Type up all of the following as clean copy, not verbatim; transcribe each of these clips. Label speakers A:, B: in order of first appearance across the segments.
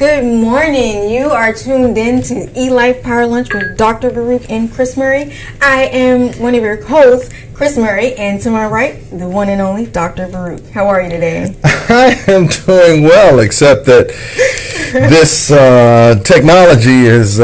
A: Good morning. You are tuned in to Elife Power Lunch with Dr. Baruch and Kris Murray. I am one of your hosts, Kris Murray, and to my right, the one and only Dr. Baruch. How are you today?
B: I am doing well, except that this technology is,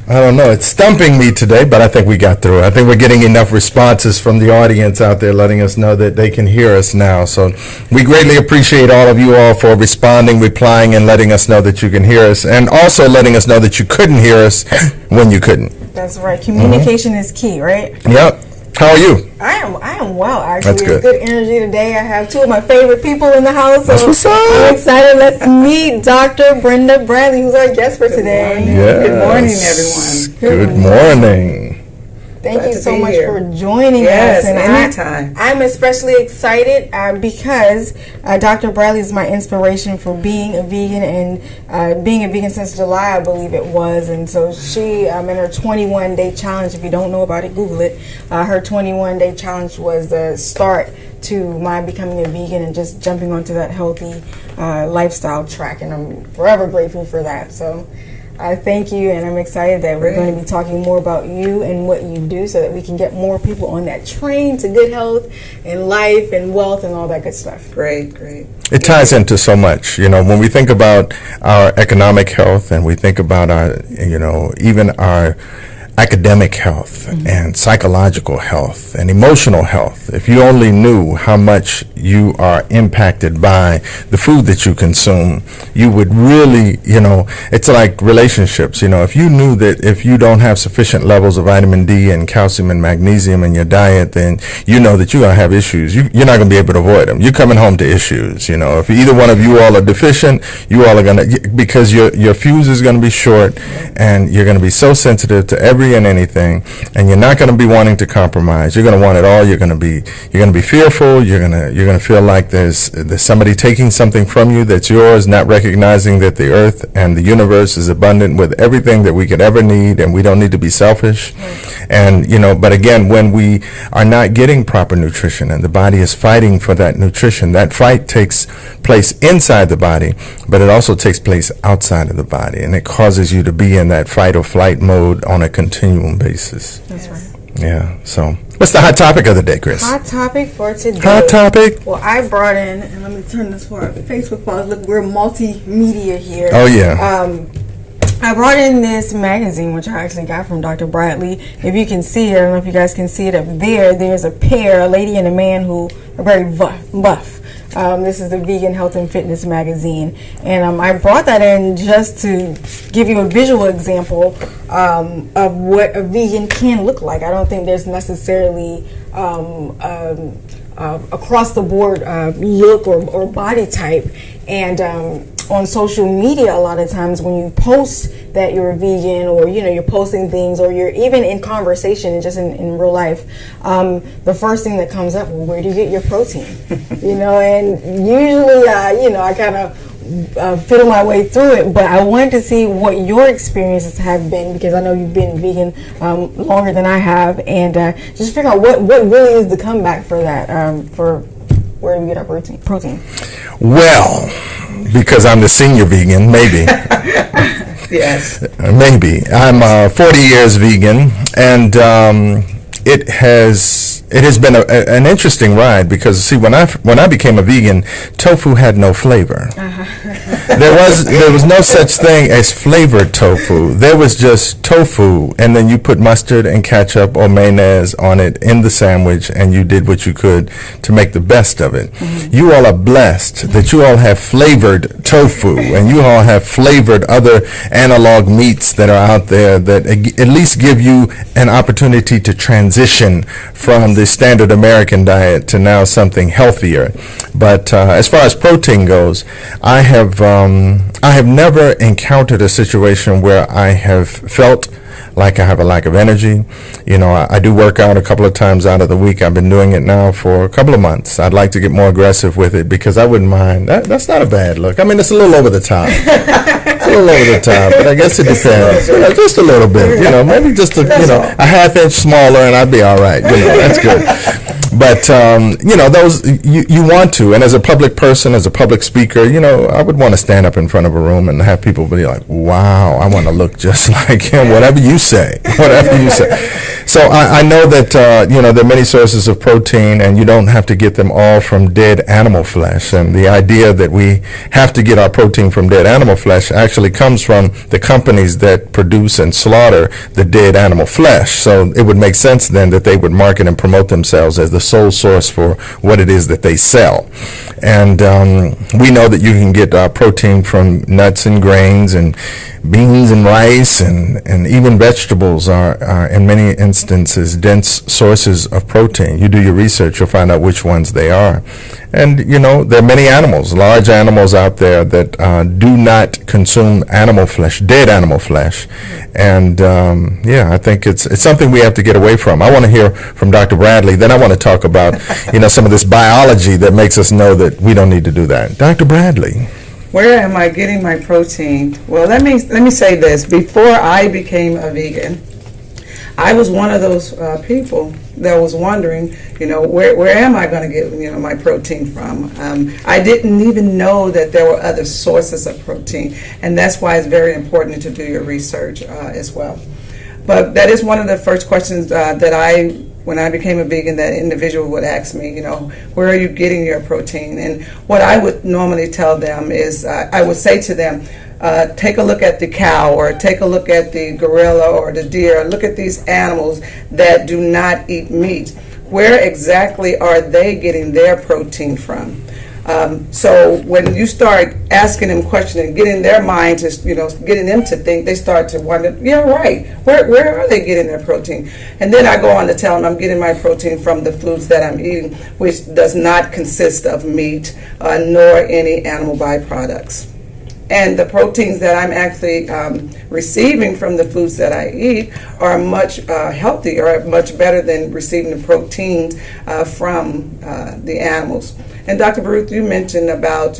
B: I don't know, it's stumping me today, but I think we got through it. I think we're getting enough responses from the audience out there letting us know that they can hear us now. So we greatly appreciate all of you all for responding, replying, and letting us know that you can hear us, and also letting us know that you couldn't hear us when you couldn't.
A: That's right. Communication is key, right?
B: Yep. How are you?
A: I am well, actually.
B: That's good.
A: Good energy today. I have two of my favorite people in the house.
B: That's what's up.
A: I'm excited. Let's meet Dr. Brenda Bradley, who's our guest for today.
B: Yes.
C: Good morning, everyone.
B: Good morning.
A: Thank
C: Glad
A: you
C: to
A: so
C: be
A: much
C: here.
A: for joining
C: Yes,
A: us. And
C: anytime.
A: I'm especially excited because Dr. Bradley is my inspiration for being a vegan and being a vegan since July, I believe it was. And so she, in her 21-day challenge, if you don't know about it, Google it. Her 21-day challenge was the start to my becoming a vegan and just jumping onto that healthy lifestyle track. And I'm forever grateful for that. So I thank you, and I'm excited that we're going to be talking more about you and what you do so that we can get more people on that train to good health and life and wealth and all that good stuff.
C: Great.
B: It ties into so much, when we think about our economic health and we think about our, even our academic health and psychological health and emotional health. If you only knew how much you are impacted by the food that you consume, you would really, it's like relationships. If you knew that if you don't have sufficient levels of vitamin D and calcium and magnesium in your diet, then you know that you're going to have issues. You're not going to be able to avoid them. You're coming home to issues. If either one of you all are deficient, you all are going to, because your fuse is going to be short and you're going to be so sensitive to every and anything, and you're not going to be wanting to compromise. You're going to want it all. You're going to be fearful. You're going to feel like there's somebody taking something from you that's yours, not recognizing that the earth and the universe is abundant with everything that we could ever need, and we don't need to be selfish. And but again, when we are not getting proper nutrition and the body is fighting for that nutrition, that fight takes place inside the body, but it also takes place outside of the body, and it causes you to be in that fight or flight mode on a continuum basis.
A: That's right.
B: Yeah. So, what's the hot topic of the day, Kris?
A: Hot topic for today.
B: Hot topic?
A: Well, I brought in, and let me turn this for our Facebook followers. Look, we're multimedia here.
B: Oh, yeah.
A: I brought in this magazine, which I actually got from Dr. Bradley. If you can see it, I don't know if you guys can see it up there. There's a pair, a lady and a man who are very buff. This is the Vegan Health and Fitness magazine, and I brought that in just to give you a visual example of what a vegan can look like. I don't think there's necessarily across the board look or body type, and on social media, a lot of times when you post that you're a vegan, or you're posting things, or you're even in conversation and just in real life, the first thing that comes up, well, where do you get your protein? And usually I kind of fiddle my way through it, but I wanted to see what your experiences have been, because I know you've been vegan longer than I have, and just figure out what really is the comeback for that, for where we get our protein. Well,
B: because I'm the senior vegan, maybe.
C: Yes.
B: Maybe. I'm 40 years vegan, and it has been an interesting ride, because see, when I became a vegan, tofu had no flavor. There was no such thing as flavored tofu. There was just tofu, and then you put mustard and ketchup or mayonnaise on it in the sandwich, and you did what you could to make the best of it. You all are blessed that you all have flavored tofu, and you all have flavored other analog meats that are out there that at least give you an opportunity to transition from the standard American diet to now something healthier. But as far as protein goes, I have never encountered a situation where I have felt like I have a lack of energy. I do work out a couple of times out of the week. I've been doing it now for a couple of months. I'd like to get more aggressive with it, because I wouldn't mind. That's not a bad look. I mean, it's a little over the top. It's a little over the top, but I guess it depends. Just a little bit. Maybe just a half inch smaller, and I'd be all right. That's good. But those you want to, and as a public person, as a public speaker, I would want to stand up in front of a room and have people be like, "Wow, I want to look just like him." Whatever you say, whatever you say. So I know that there are many sources of protein, and you don't have to get them all from dead animal flesh. And the idea that we have to get our protein from dead animal flesh actually comes from the companies that produce and slaughter the dead animal flesh. So it would make sense then that they would market and promote themselves as the sole source for what it is that they sell. And we know that you can get protein from nuts and grains and beans and rice, and even vegetables are in many instances dense sources of protein. You do your research, you'll find out which ones they are. And there are many animals, large animals out there that do not consume animal flesh, dead animal flesh. And I think it's something we have to get away from. I want to hear from Dr. Bradley. Then I want to talk about some of this biology that makes us know that we don't need to do that. Dr. Bradley.
C: Where am I getting my protein? Well, let me say this. Before I became a vegan, I was one of those people that was wondering, where am I going to get, my protein from? I didn't even know that there were other sources of protein, and that's why it's very important to do your research as well. But that is one of the first questions that when I became a vegan, that individual would ask me, where are you getting your protein? And what I would normally tell them is, I would say to them, take a look at the cow, or take a look at the gorilla or the deer. Look at these animals that do not eat meat. Where exactly are they getting their protein from? So when you start asking them questions and getting their mind to, getting them to think, they start to wonder, yeah, right, where are they getting their protein? And then I go on to tell them I'm getting my protein from the foods that I'm eating, which does not consist of meat nor any animal byproducts. And the proteins that I'm actually receiving from the foods that I eat are much healthier, much better than receiving the proteins from the animals. And Dr. Baruch, you mentioned about,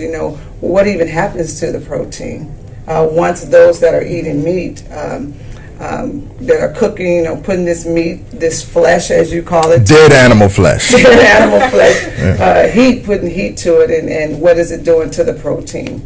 C: what even happens to the protein once those that are eating meat, that are cooking, putting this meat, this flesh, as you call it.
B: Dead animal flesh.
C: Dead animal flesh. Putting heat to it, and what is it doing to the protein?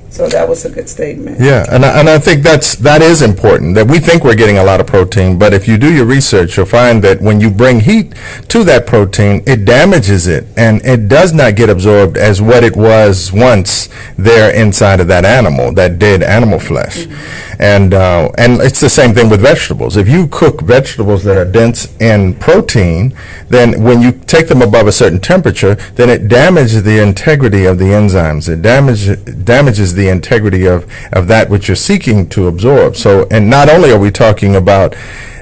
C: So that was a good statement.
B: Yeah, and I think that is important, that we think we're getting a lot of protein, but if you do your research, you'll find that when you bring heat to that protein, it damages it, and it does not get absorbed as what it was once there inside of that animal, that dead animal flesh. And it's the same thing with vegetables. If you cook vegetables that are dense in protein, then when you take them above a certain temperature, then it damages the integrity of the enzymes. It damages the integrity of that which you're seeking to absorb. So, and not only are we talking about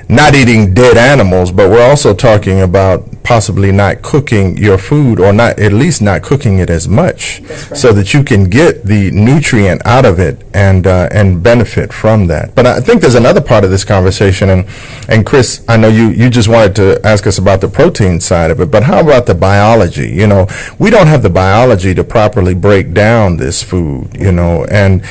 B: not eating dead animals, but we're also talking about possibly not cooking your food, or at least not cooking it as much, right, so that you can get the nutrient out of it and benefit from that. But I think there's another part of this conversation, and Kris, I know you just wanted to ask us about the protein side of it, but how about the biology? We don't have the biology to properly break down this food, and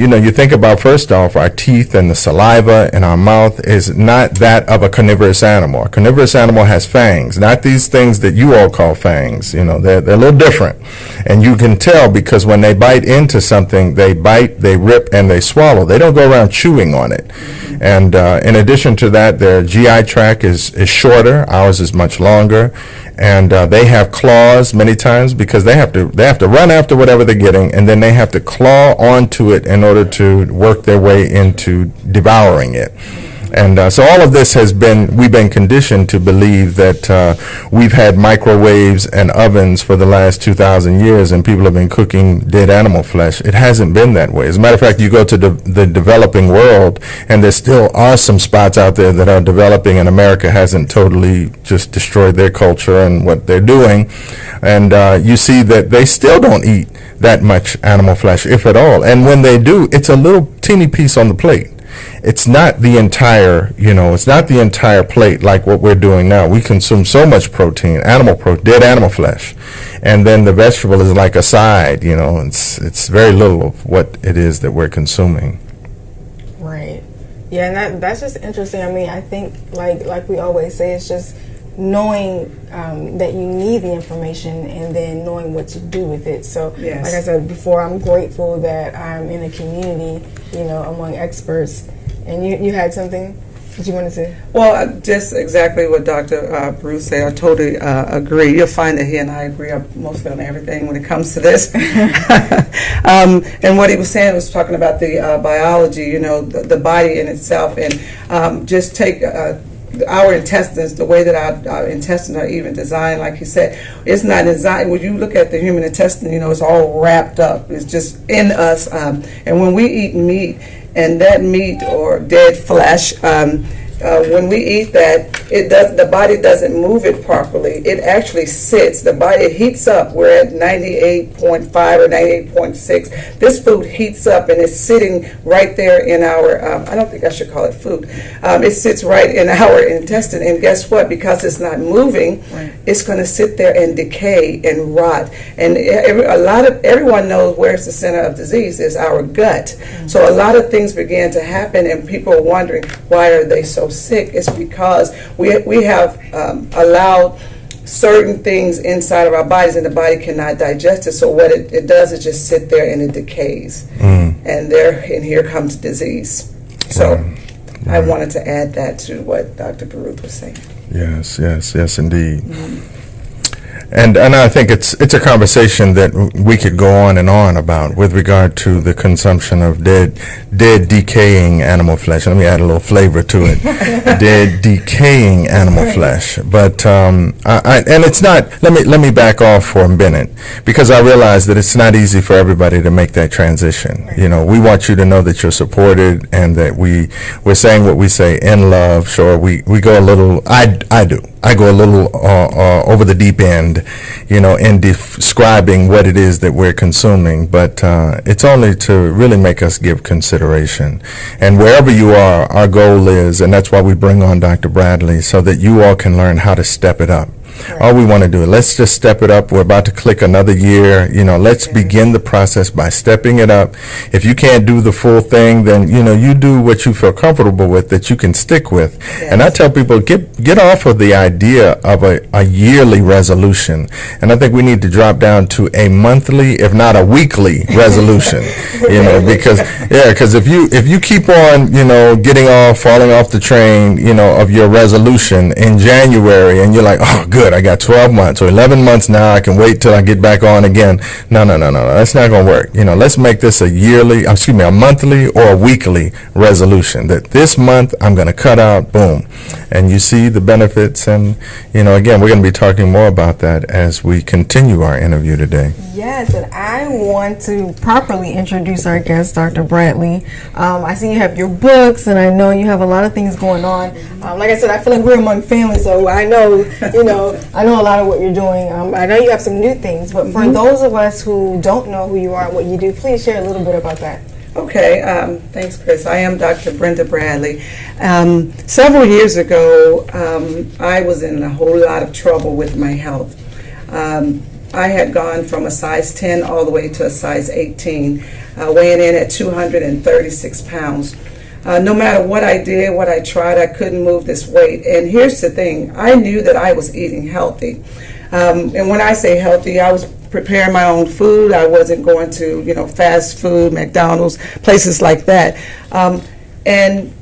B: you think about, first off, our teeth and the saliva in our mouth is not that of a carnivorous animal. A carnivorous animal has fangs, not these things that you all call fangs. They're a little different. And you can tell because when they bite into something, they bite, they rip, and they swallow. They don't go around chewing on it. And in addition to that, their GI tract is shorter. Ours is much longer. And they have claws many times because they have to run after whatever they're getting, and then they have to claw onto it in order to work their way into devouring it. And so all of this we've been conditioned to believe that we've had microwaves and ovens for the last 2,000 years, and people have been cooking dead animal flesh. It hasn't been that way. As a matter of fact, you go to the developing world, and there still are some spots out there that are developing, and America hasn't totally just destroyed their culture and what they're doing. And you see that they still don't eat that much animal flesh, if at all. And when they do, it's a little teeny piece on the plate. It's not the entire, plate like what we're doing now. We consume so much protein, dead animal flesh, and then the vegetable is like a side. It's very little of what it is that we're consuming.
A: Right. Yeah, and that's just interesting. I mean, I think like we always say, it's just knowing that you need the information and then knowing what to do with it. So,
C: Yes.
A: like I said before, I'm grateful that I'm in a community, among experts. And you had something that you wanted to?
C: Well, just exactly what Dr. Baruch said. I totally agree. You'll find that he and I agree mostly on everything when it comes to this. And what he was saying was talking about the biology, the body in itself, and just take our intestines, the way that our intestines are even designed, like you said, it's not designed. When you look at the human intestine, it's all wrapped up. It's just in us. And when we eat meat, and that meat or dead flesh, when we eat that, the body doesn't move it properly. It actually sits. The body heats up. We're at 98.5 or 98.6. This food heats up, and it's sitting right there in our. I don't think I should call it food. It sits right in our intestine, and guess what? Because it's not moving, right, it's going to sit there and decay and rot. And everyone knows where's the center of disease is our gut. Mm-hmm. So a lot of things began to happen, and people are wondering, why are they so sick? It's because we have allowed certain things inside of our bodies, and the body cannot digest it. So what it does is just sit there and it decays, and here comes disease. So right. I wanted to add that to what Dr. Baruch was saying.
B: Yes, indeed. Mm-hmm. And I think it's a conversation that we could go on and on about with regard to the consumption of dead decaying animal flesh. Let me add a little flavor to it. Dead decaying animal flesh. But and it's not. Let me back off for a minute, because I realize that it's not easy for everybody to make that transition. We want you to know that you're supported and that we're saying what we say in love. Sure, we go a little. I do. I go a little over the deep end, in describing what it is that we're consuming, but it's only to really make us give consideration. And wherever you are, our goal is, and that's why we bring on Dr. Bradley, so that you all can learn how to step it up. Right. All we want to do, let's just step it up. We're about to click another year. Let's begin the process by stepping it up. If you can't do the full thing, then, you do what you feel comfortable with, that you can stick with. Yes. And I tell people, get off of the idea of a yearly resolution. And I think we need to drop down to a monthly, if not a weekly resolution, because if you keep on, falling off the train, of your resolution in January, and you're like, oh, good, I got 12 months or 11 months now, I can wait till I get back on again. No, that's not going to work. Let's make this a monthly or a weekly resolution, that this month I'm going to cut out, boom. And you see the benefits, and, again, we're going to be talking more about that as we continue our interview today.
A: Yes, and I want to properly introduce our guest, Dr. Bradley. I see you have your books, and I know you have a lot of things going on. Like I said, I feel like we're among family, so I know, I know a lot of what you're doing. I know you have some new things, but for those of us who don't know who you are and what you do, please share a little bit about that.
C: Okay, thanks, Kris. I am Dr. Brenda Bradley. Several years ago, I was in a whole lot of trouble with my health. I had gone from a size 10 all the way to a size 18, weighing in at 236 pounds. No matter what I did, what I tried, I couldn't move this weight. And here's the thing, I knew that I was eating healthy. And when I say healthy, I was preparing my own food. I wasn't going to, fast food, McDonald's, places like that. And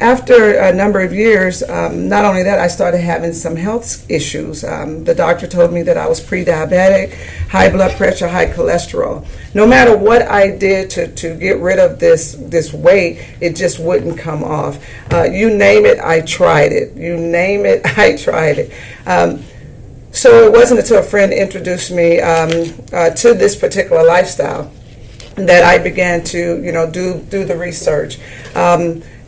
C: after a number of years, not only that, I started having some health issues. The doctor told me that I was pre-diabetic, high blood pressure, high cholesterol. No matter what I did to get rid of this weight, it just wouldn't come off. You name it, I tried it. You name it, I tried it. So it wasn't until a friend introduced me to this particular lifestyle that I began to, do the research.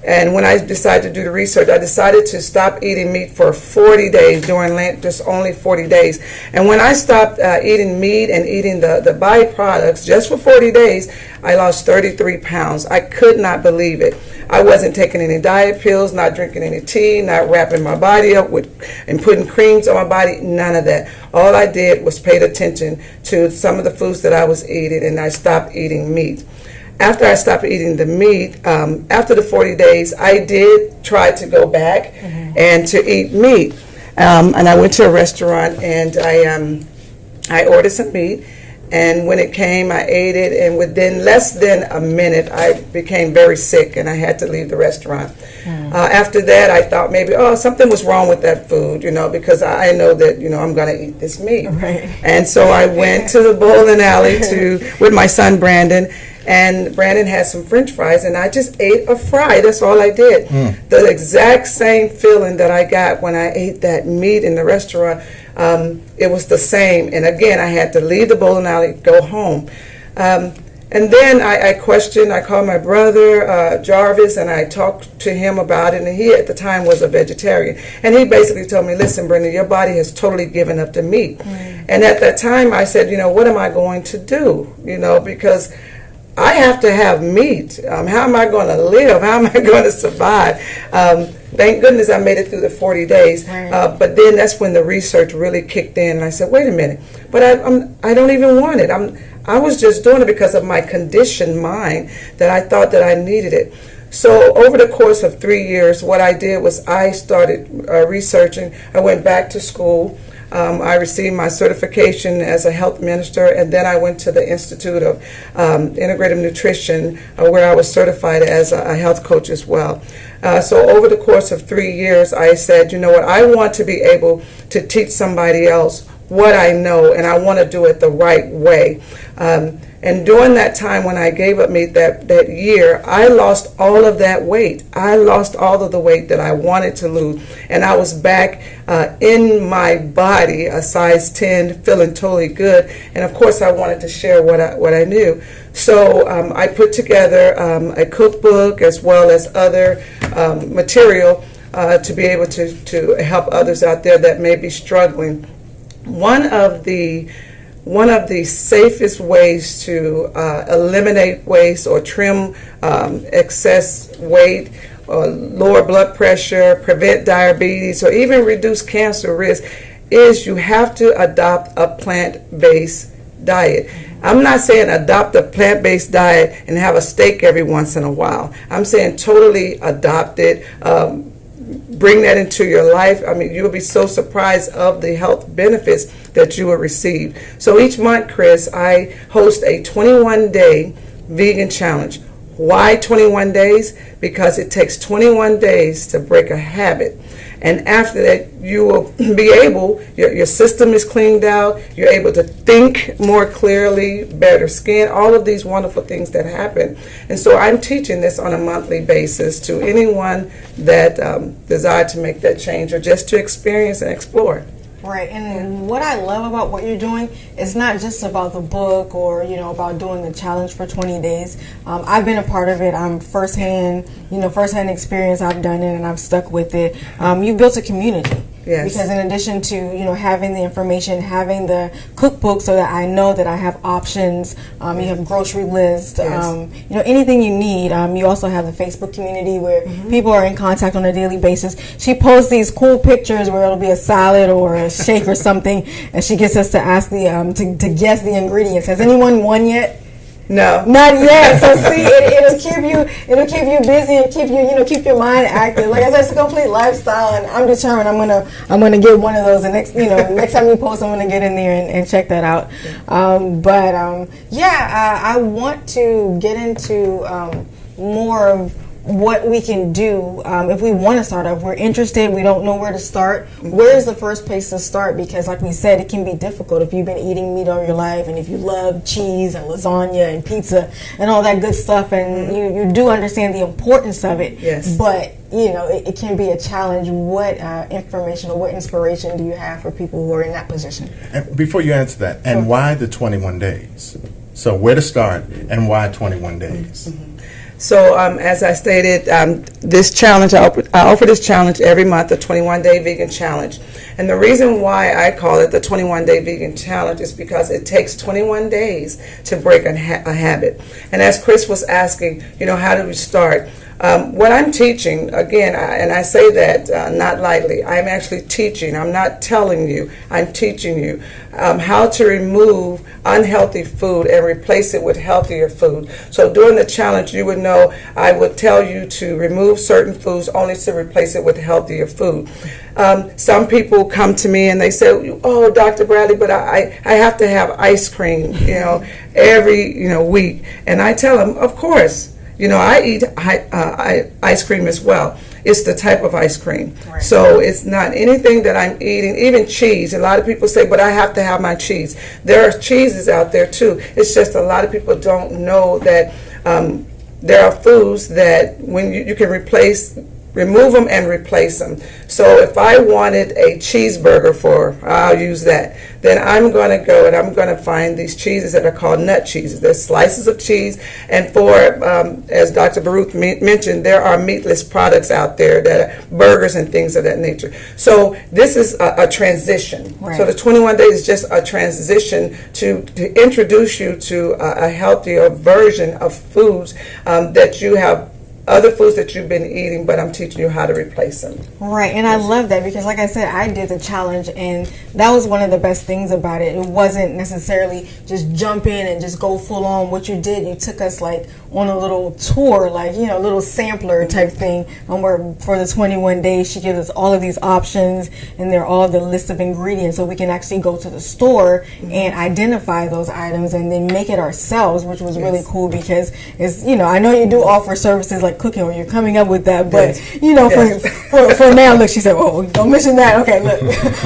C: And when I decided to do the research, I decided to stop eating meat for 40 days during Lent, just only 40 days. And when I stopped eating meat and eating the byproducts just for 40 days, I lost 33 pounds. I could not believe it. I wasn't taking any diet pills, not drinking any tea, not wrapping my body up and putting creams on my body, none of that. All I did was paid attention to some of the foods that I was eating, and I stopped eating meat. After I stopped eating the meat, after the 40 days, I did try to go back and to eat meat. And I went to a restaurant and I ordered some meat. And when it came, I ate it, and within less than a minute, I became very sick, and I had to leave the restaurant. After that, I thought maybe, something was wrong with that food, because I know that, I'm going to eat this meat.
A: Right.
C: And so I went to the bowling alley with my son, Brandon, and Brandon had some French fries, and I just ate a fry. That's all I did. The exact same feeling that I got when I ate that meat in the restaurant, it was the same. And again, I had to leave the bowling alley, go home. And then I called my brother, Jarvis, and I talked to him about it. And he, at the time, was a vegetarian. And he basically told me, listen, Brenda, your body has totally given up the meat. And at that time, I said, what am I going to do? Because I have to have meat. How am I going to live? How am I going to survive? Thank goodness I made it through the 40 days. But then that's when the research really kicked in. And I said, wait a minute. But I don't even want it. I was just doing it because of my conditioned mind that I thought that I needed it. So over the course of 3 years, what I did was I started researching. I went back to school. I received my certification as a health minister, and then I went to the Institute of Integrative Nutrition, where I was certified as a health coach as well. So over the course of 3 years, I said, I want to be able to teach somebody else what I know, and I want to do it the right way. And during that time when I gave up meat that year, I lost all of that weight. I lost all of the weight that I wanted to lose. And I was back in my body, a size 10, feeling totally good. And of course, I wanted to share what I knew. So I put together a cookbook as well as other material to be able to help others out there that may be struggling. One of the safest ways to eliminate waste or trim excess weight or lower blood pressure, prevent diabetes, or even reduce cancer risk is you have to adopt a plant-based diet. I'm not saying adopt a plant-based diet and have a steak every once in a while. I'm saying totally adopt it. Bring that into your life. I mean, you'll be so surprised of the health benefits that you will receive. So each month, Kris, I host a 21-day vegan challenge. Why 21 days? Because it takes 21 days to break a habit. And after that, you will be able, your system is cleaned out, you're able to think more clearly, better skin, all of these wonderful things that happen. And so I'm teaching this on a monthly basis to anyone that desire to make that change or just to experience and explore.
A: Right, and what I love about what you're doing is not just about the book or, about doing the challenge for 20 days. I've been a part of it. I'm firsthand experience. I've done it and I've stuck with it. You've built a community. Yes. Because in addition to, having the information, having the cookbook so that I know that I have options, you have grocery list, yes. Anything you need. You also have the Facebook community where people are in contact on a daily basis. She posts these cool pictures where it'll be a salad or a shake or something, and she gets us to ask to guess the ingredients. Has anyone won yet?
C: No,
A: not yet. So see, it'll keep you busy and keep your mind active. Like I said, it's a complete lifestyle, and I'm determined. I'm gonna get one of those. And next time you post, I'm gonna get in there and check that out. I want to get into more of what we can do if we want to start off. We're interested, we don't know where to start. Where's the first place to start? Because like we said, it can be difficult if you've been eating meat all your life and if you love cheese and lasagna and pizza and all that good stuff, and you do understand the importance of it.
C: Yes.
A: But it can be a challenge. What information or what inspiration do you have for people who are in that position?
B: And before you answer that, and why the 21 days? So where to start and why 21 days?
C: So as I stated, this challenge, I offer this challenge every month, the 21-day vegan challenge. And the reason why I call it the 21-day vegan challenge is because it takes 21 days to break a habit. And as Kris was asking, how do we start? What I'm teaching, again, and I say that not lightly, I'm actually teaching. I'm not telling you, I'm teaching you how to remove unhealthy food and replace it with healthier food. So during the challenge, you would know I would tell you to remove certain foods only to replace it with healthier food. Some people come to me and they say, "Oh, Dr. Bradley, but I have to have ice cream, every week." And I tell them, of course. I eat ice cream as well. It's the type of ice cream. Right. So it's not anything that I'm eating, even cheese. A lot of people say, but I have to have my cheese. There are cheeses out there too. It's just a lot of people don't know that there are foods that when you can remove them and replace them. So if I wanted a cheeseburger I'll use that, then I'm going to go and I'm going to find these cheeses that are called nut cheeses. There's slices of cheese, and as Dr. Baruch mentioned, there are meatless products out there that are burgers and things of that nature. So this is a transition. Right. So the 21 days is just a transition to introduce you to a healthier version of foods that you have, other foods that you've been eating, but I'm teaching you how to replace them.
A: Right, and I love that because, like I said, I did the challenge, and that was one of the best things about it. It wasn't necessarily just jump in and just go full on. What you did, you took us like on a little tour, like a little sampler type thing. Where for the 21 days, she gives us all of these options, and they're all the list of ingredients, so we can actually go to the store and identify those items and then make it ourselves, which was really cool because it's I know you do offer services like cooking or you're coming up with that, but for now, look, she said, "Oh, don't mention that." Okay, look,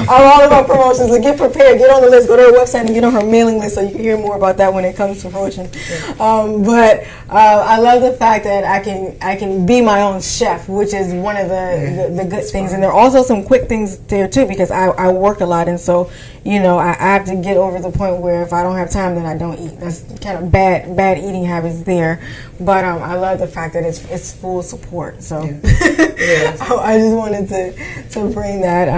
A: all of our promotions, like, get prepared, get on the list, go to her website and get on her mailing list so you can hear more about that when it comes to promotion. But I love the fact that I can be my own chef, which is one of the good things. And there are also some quick things there too because I work a lot, and so I have to get over the point where if I don't have time, then I don't eat. That's kind of bad eating habits there. But I love the fact that it's full support. So I just wanted to bring that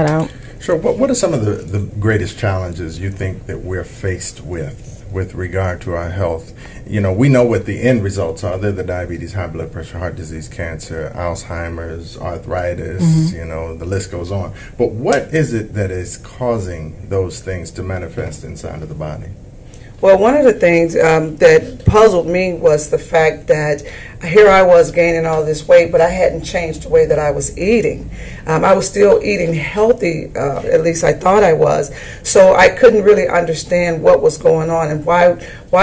A: out.
B: Sure. What are some of the greatest challenges you think that we're faced with regard to our health? We know what the end results are. They're the diabetes, high blood pressure, heart disease, cancer, Alzheimer's, arthritis, the list goes on. But what is it that is causing those things to manifest inside of the body?
C: Well, one of the things that puzzled me was the fact that here I was gaining all this weight, but I hadn't changed the way that I was eating. I was still eating healthy, at least I thought I was. So I couldn't really understand what was going on and why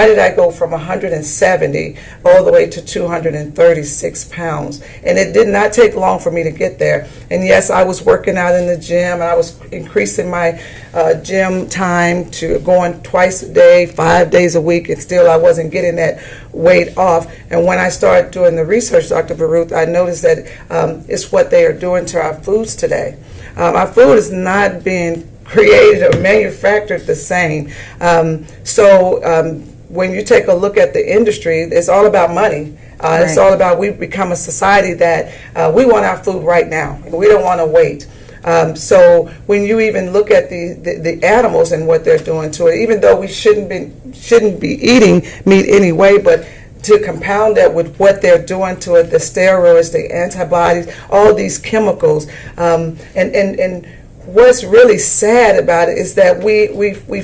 C: did I go from 170 all the way to 236 pounds. And it did not take long for me to get there. And yes, I was working out in the gym, and I was increasing my gym time to going twice a day, 5 days a week, and still I wasn't getting that weight off. And when I started doing the research, Dr. Baruch, I noticed that it's what they are doing to our foods today. Our food is not being created or manufactured the same. When you take a look at the industry, it's all about money. Right. It's all about, we've become a society that we want our food right now. We don't want to wait. So when you even look at the animals and what they're doing to it, even though we shouldn't be eating meat anyway, but to compound that with what they're doing to it, the steroids, the antibodies, all these chemicals, and what's really sad about it is that we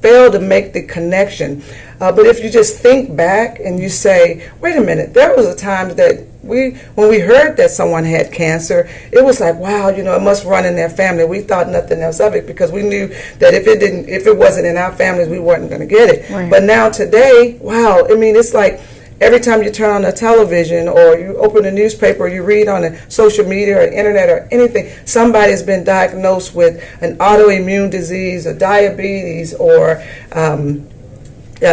C: fail to make the connection. But if you just think back and you say, wait a minute, there was a time that when we heard that someone had cancer, it was like, wow, it must run in their family. We thought nothing else of it because we knew that if it wasn't in our families, we weren't going to get it. Right. But now today, wow, it's like every time you turn on the television or you open a newspaper or you read on the social media or internet or anything, somebody's been diagnosed with an autoimmune disease or diabetes or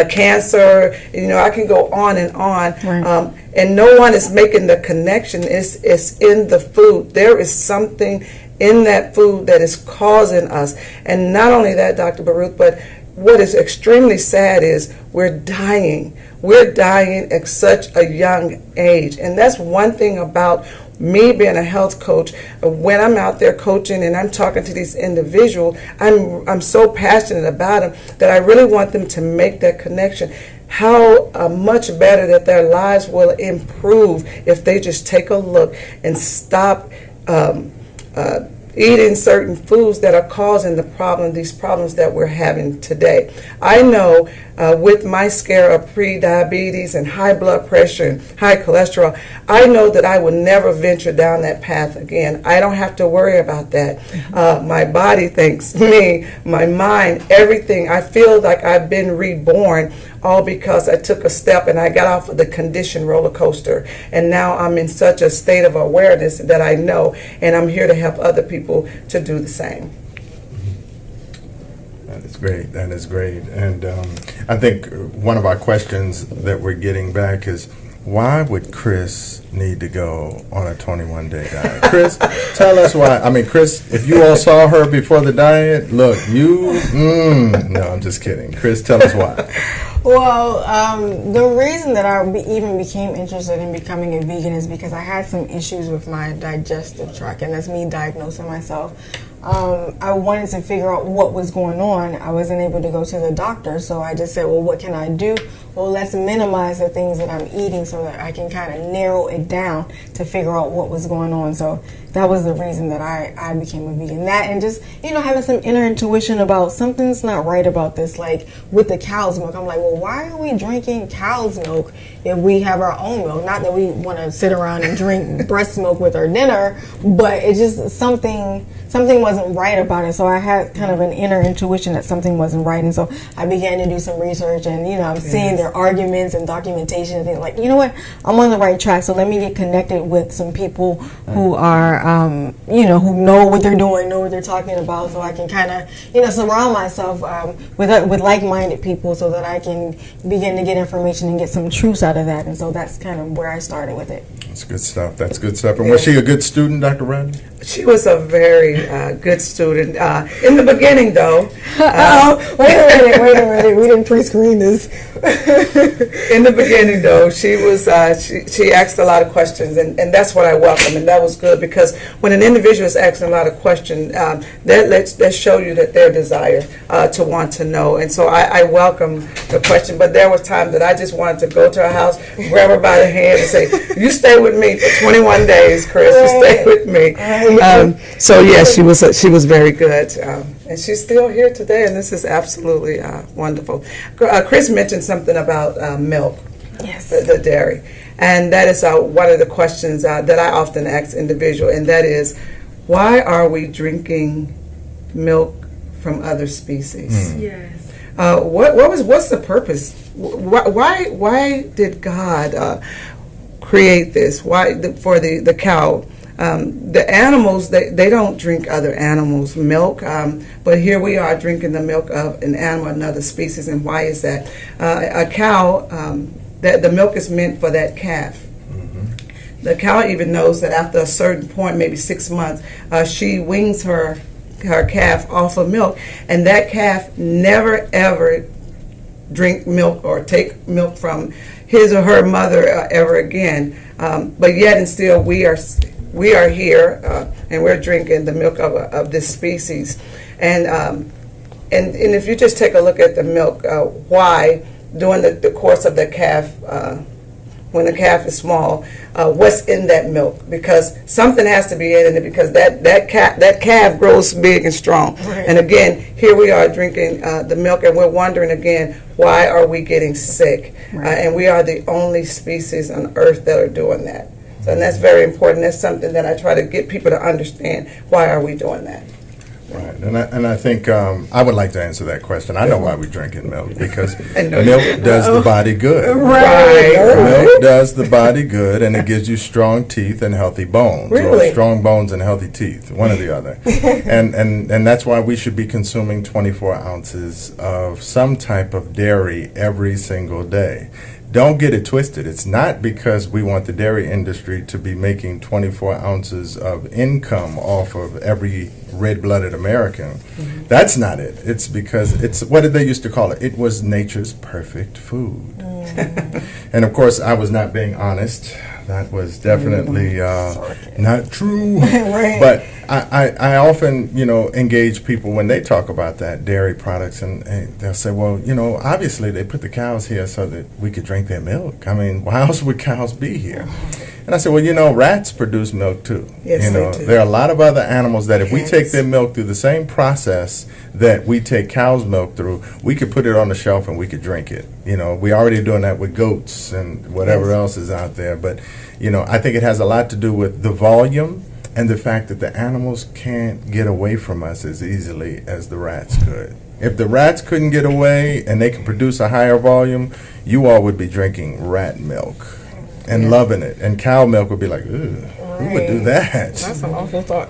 C: cancer. I can go on and on. Right. And no one is making the connection. It's in the food. There is something in that food that is causing us. And not only that, Dr. Baruch, but what is extremely sad is we're dying. We're dying at such a young age. And that's one thing about me being a health coach. When I'm out there coaching and I'm talking to these individuals, I'm so passionate about them that I really want them to make that connection. how much better that their lives will improve if they just take a look and stop eating certain foods that are causing these problems that we're having today. I know with my scare of pre-diabetes and high blood pressure and high cholesterol, I know that I will never venture down that path again. I don't have to worry about that. My body thanks me, my mind, everything. I feel like I've been reborn, all because I took a step and I got off of the condition roller coaster. And now I'm in such a state of awareness that I know, and I'm here to help other people to do the same.
B: That is great. That is great. And I think one of our questions that we're getting back is, why would Kris need to go on a 21-day diet? Kris, tell us why. I mean, Kris, if you all saw her before the diet, look, no, I'm just kidding. Kris, tell us why.
A: Well, the reason that I even became interested in becoming a vegan is because I had some issues with my digestive tract, and that's me diagnosing myself. I wanted to figure out what was going on. I wasn't able to go to the doctor, so I just said, well, what can I do? Well, let's minimize the things that I'm eating so that I can kind of narrow it down to figure out what was going on. So that was the reason that I became a vegan. That, and just, having some inner intuition about something's not right about this, like with the cow's milk. I'm like, well, why are we drinking cow's milk if we have our own milk? Not that we want to sit around and drink breast milk with our dinner, but it's just something wasn't right about it. So I had kind of an inner intuition that something wasn't right. And so I began to do some research, and, I'm seeing their arguments and documentation and things like, you know what, I'm on the right track. So let me get connected with some people who are, who know what they're doing, know what they're talking about. So I can kind of, surround myself with like-minded people so that I can begin to get information and get some truths out of that. And so that's kind of where I started with it.
B: That's good stuff. That's good stuff. And was she a good student, Dr. Bradley?
C: She was a very good student. In the beginning, though.
A: Wait a minute. We didn't pre-screen this.
C: In the beginning, though, she was. She asked a lot of questions, and that's what I welcome, and that was good, because when an individual is asking a lot of questions, that show you that their desire to want to know. And so I welcome the question. But there was times that I just wanted to go to her house, grab her by the hand, and say, "You stay with me for 21 days, Kris. You stay with me." So yes, she was very good, and she's still here today, and this is absolutely wonderful. Kris mentioned something about milk,
A: yes,
C: the dairy, and that is one of the questions that I often ask individuals, and that is, why are we drinking milk from other species?
A: Yes.
C: What's the purpose? Why did God create this? Why for the cow? The animals, they don't drink other animals' milk, but here we are drinking the milk of an animal, another species. And why is that? A cow, the milk is meant for that calf. Mm-hmm. The cow even knows that after a certain point, maybe 6 months, she weans her calf off of milk, and that calf never ever drink milk or take milk from his or her mother ever again. But yet and still, we are here, and we're drinking the milk of this species. And if you just take a look at the milk, why during the course of the calf, when the calf is small, what's in that milk? Because something has to be in it, because that calf grows big and strong. Right. And again, here we are drinking the milk, and we're wondering again, why are we getting sick? Right. And we are the only species on earth that are doing that. So, and that's very important. That's something that I try to get people to understand. Why are we doing that?
B: Right, and I think I would like to answer that question. I know why we're drinking milk, because milk does the body good.
C: Right.
B: Milk does the body good, and it gives you strong teeth and healthy bones.
C: Really?
B: Or strong bones and healthy teeth, one or the other. and that's why we should be consuming 24 ounces of some type of dairy every single day. Don't get it twisted. It's not because we want the dairy industry to be making 24 ounces of income off of every red-blooded American. Mm-hmm. That's not it. It's because it's, what did they used to call it? It was nature's perfect food. Mm-hmm. And of course, I was not being honest. That was definitely not true.
A: Right.
B: But I often, engage people when they talk about that, dairy products, and they'll say, well, obviously they put the cows here so that we could drink their milk. I mean, why else would cows be here? And I said, well, rats produce milk too.
C: Yes, they do.
B: There are a lot of other animals that if we take their milk through the same process that we take cow's milk through, we could put it on the shelf and we could drink it. We already doing that with goats and whatever else is out there. But, I think it has a lot to do with the volume and the fact that the animals can't get away from us as easily as the rats could. If the rats couldn't get away and they can produce a higher volume, you all would be drinking rat milk and loving it. And cow milk would be like, ooh, who would do that?
A: That's an awful thought.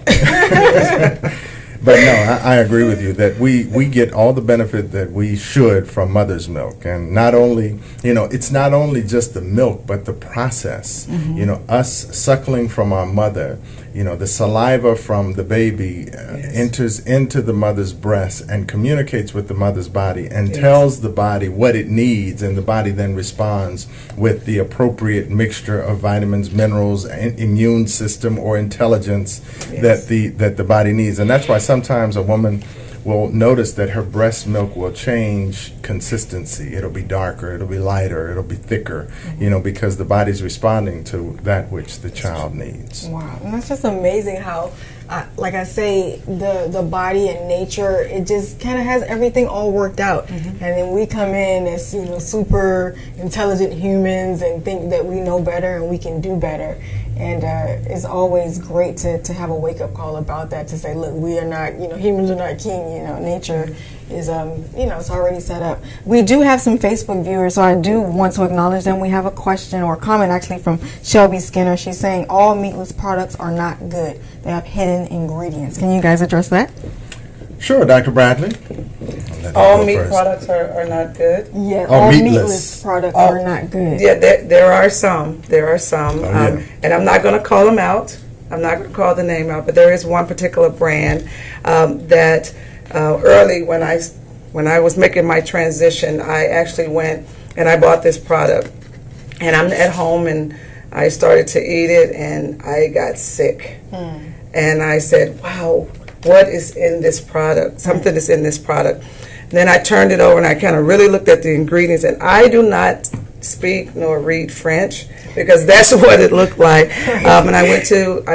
B: But no, I agree with you that we get all the benefit that we should from mother's milk. And not only, it's not only just the milk, but the process. Us suckling from our mother, the saliva from the baby enters into the mother's breast and communicates with the mother's body and tells the body what it needs, and the body then responds with the appropriate mixture of vitamins, minerals, and immune system or intelligence that the body needs. And that's why sometimes a woman will notice that her breast milk will change consistency. It'll be darker, it'll be lighter, it'll be thicker, because the body's responding to that which the child needs.
A: Wow, and that's just amazing how, like I say, the body and nature, it just kind of has everything all worked out. And then we come in as, super intelligent humans and think that we know better and we can do better. And it's always great to have a wake-up call about that, to say, look, we are not, humans are not king, nature is, it's already set up. We do have some Facebook viewers, so I do want to acknowledge them. We have a question or a comment actually from Shelby Skinner. She's saying all meatless products are not good. They have hidden ingredients. Can you guys address that?
B: Sure, Dr. Bradley.
C: All meat products are not good.
A: Yeah, all meatless products are not good.
C: Yeah, there are some.
B: Yeah.
C: And I'm not going to call them out. I'm not going to call the name out, but there is one particular brand that early when I was making my transition, I actually went and I bought this product. And I'm at home and I started to eat it and I got sick. And I said, wow, what is in this product? Something is in this product. And then I turned it over and I kind of really looked at the ingredients, and I do not speak nor read French because that's what it looked like. And I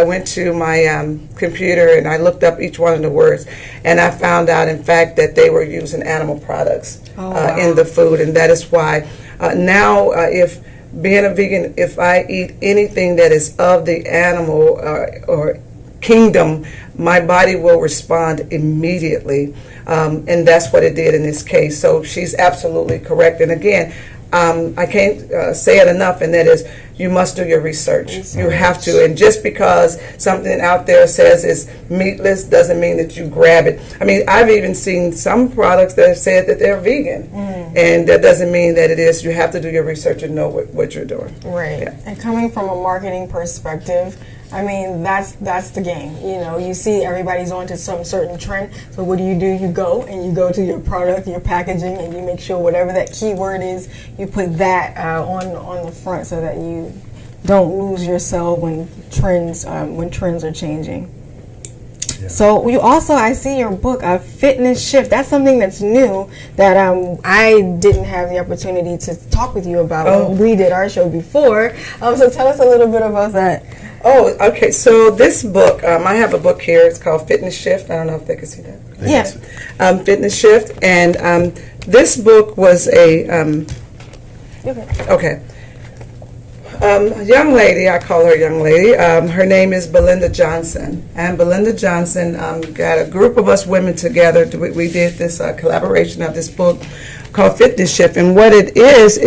C: went to my computer and I looked up each one of the words, and I found out, in fact, that they were using animal products in the food, and that is why now if being a vegan, if I eat anything that is of the animal or kingdom, my body will respond immediately, and that's what it did in this case. So she's absolutely correct. And again, I can't say it enough, and that is, you must do your research. You have to. And just because something out there says it's meatless doesn't mean that you grab it. I mean, I've even seen some products that have said that they're vegan, and that doesn't mean that it is. You have to do your research and know what you're doing.
A: Right. Yeah. And coming from a marketing perspective, I mean, that's the game. You see everybody's on to some certain trend. So what do? You go and you go to your product, your packaging, and you make sure whatever that keyword is, you put that on the front so that you don't lose yourself when trends are changing. Yeah. So you also, I see your book, Fitness Shift. That's something that's new that I didn't have the opportunity to talk with you about when we did our show before. So tell us a little bit about that.
C: Oh, okay. So this book, I have a book here. It's called Fitness Shift. I don't know if they can see that.
A: Yeah.
C: Fitness Shift. And this book was a... Okay. A young lady, I call her a young lady, her name is Brenda Johnson. And Brenda Johnson got a group of us women together. We did this collaboration of this book called Fitness Shift. And what it is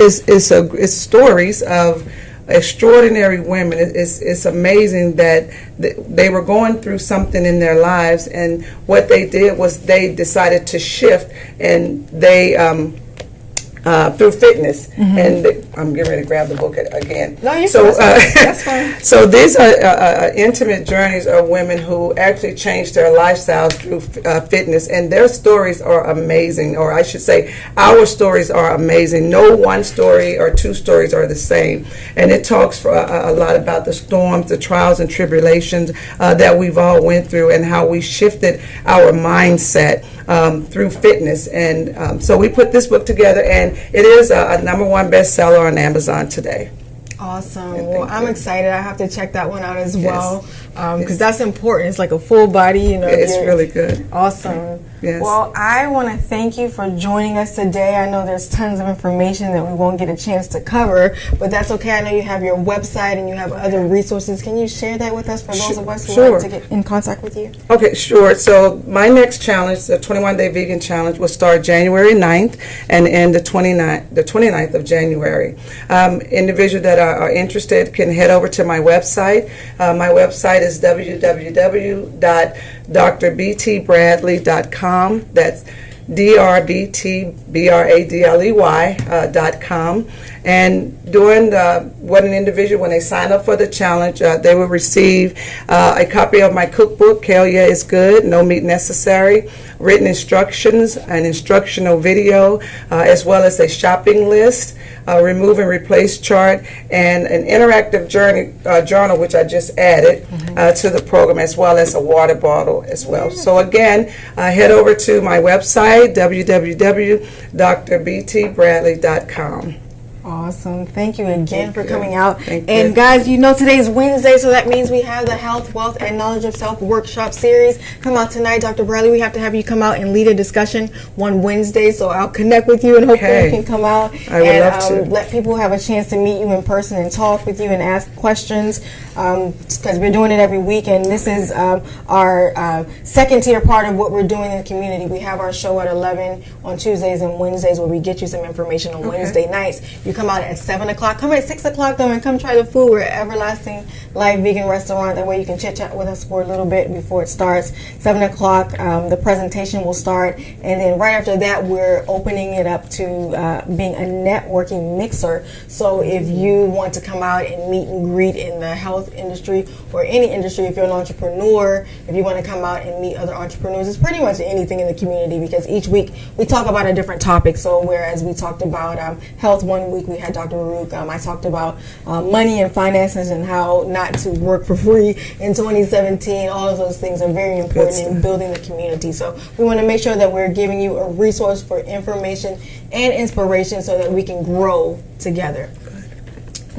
C: stories of extraordinary women. It's amazing that they were going through something in their lives, and what they did was they decided to shift, and they through fitness. And I'm getting ready to grab the book again.
A: No, you're
C: so,
A: that's fine.
C: So these are intimate journeys of women who actually changed their lifestyles through fitness, and their stories are amazing, or I should say, our stories are amazing. No one story or two stories are the same, and it talks for a lot about the storms, the trials and tribulations that we've all went through, and how we shifted our mindset through fitness. And so we put this book together, and it is a #1 bestseller on Amazon today.
A: Awesome. Well, I'm excited. I have to check that one out as well, because that's important. It's like a full body,
C: It's really good.
A: Awesome.
C: Yes.
A: Well, I want to thank you for joining us today. I know there's tons of information that we won't get a chance to cover, but that's okay. I know you have your website and you have other resources. Can you share that with us for those of us who like to get in contact with you?
C: Okay, sure. So my next challenge, the 21-day vegan challenge, will start January 9th and end the 29th of January. Individuals that are interested can head over to my website. My website is www.drbtbradley.com. That's DRBTBRADLEY.com. And during when they sign up for the challenge, they will receive a copy of my cookbook, Kale Yeah is Good, No Meat Necessary, written instructions, an instructional video, as well as a shopping list, remove and replace chart, and an interactive journal, which I just added to the program, as well as a water bottle as well. So again, head over to my website, www.drbtbradley.com.
A: Awesome. Thank you again for coming out.
C: Thank
A: and
C: you.
A: guys, today's Wednesday, so that means we have the Health, Wealth, and Knowledge of Self workshop series. Come out tonight. Dr. Bradley, we have to have you come out and lead a discussion one Wednesday, so I'll connect with you and hopefully you can come out
C: I would love to.
A: let people have a chance to meet you in person and talk with you and ask questions, because we're doing it every week, and this is our second tier part of what we're doing in the community. We have our show at 11 on Tuesdays and Wednesdays where we get you some information on Wednesday nights. You come out at 7 o'clock. Come at 6 o'clock though and come try the food. We're at Everlasting Life Vegan Restaurant. That way you can chit chat with us for a little bit before it starts. 7 o'clock the presentation will start, and then right after that we're opening it up to being a networking mixer. So if you want to come out and meet and greet in the health industry or any industry, if you're an entrepreneur, if you want to come out and meet other entrepreneurs, it's pretty much anything in the community, because each week we talk about a different topic. So whereas we talked about health one week, we had Dr. Baruch. I talked about money and finances and how not to work for free in 2017. All of those things are very important in building the community. So we want to make sure that we're giving you a resource for information and inspiration so that we can grow together.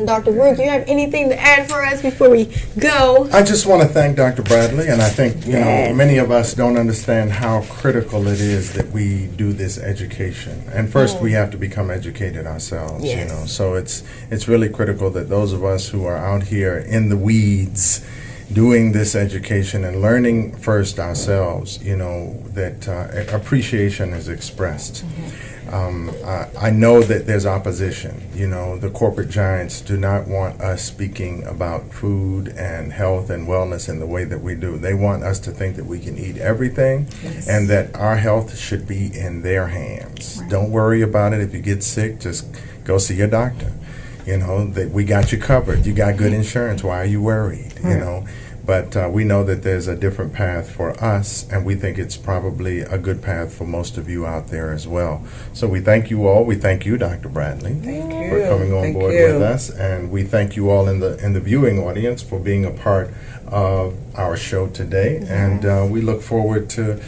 A: Dr. Baruch, do you have anything to add for us before we go?
B: I just want to thank Dr. Bradley, and I think many of us don't understand how critical it is that we do this education. And first, we have to become educated ourselves.
A: Yes.
B: So it's really critical that those of us who are out here in the weeds doing this education and learning first ourselves, that appreciation is expressed. I know that there's opposition. The corporate giants do not want us speaking about food and health and wellness in the way that we do. They want us to think that we can eat everything and that our health should be in their hands. Right. Don't worry about it. If you get sick, just go see your doctor. That we got you covered. You got good insurance. Why are you worried? Right. But we know that there's a different path for us, and we think it's probably a good path for most of you out there as well. So we thank you all. We thank you, Dr. Bradley, for coming on board with us, and we thank you all in the viewing audience for being a part of our show today. Yes. And we look forward to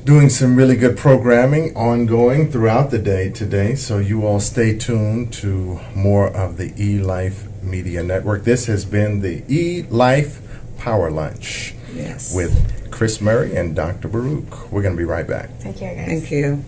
B: doing some really good programming ongoing throughout the day today. So you all stay tuned to more of the Elife Media Network. This has been the Elife Power Lunch with Kris Murray and Dr. Baruch. We're going to be right back.
A: Take care, guys.
C: Thank you.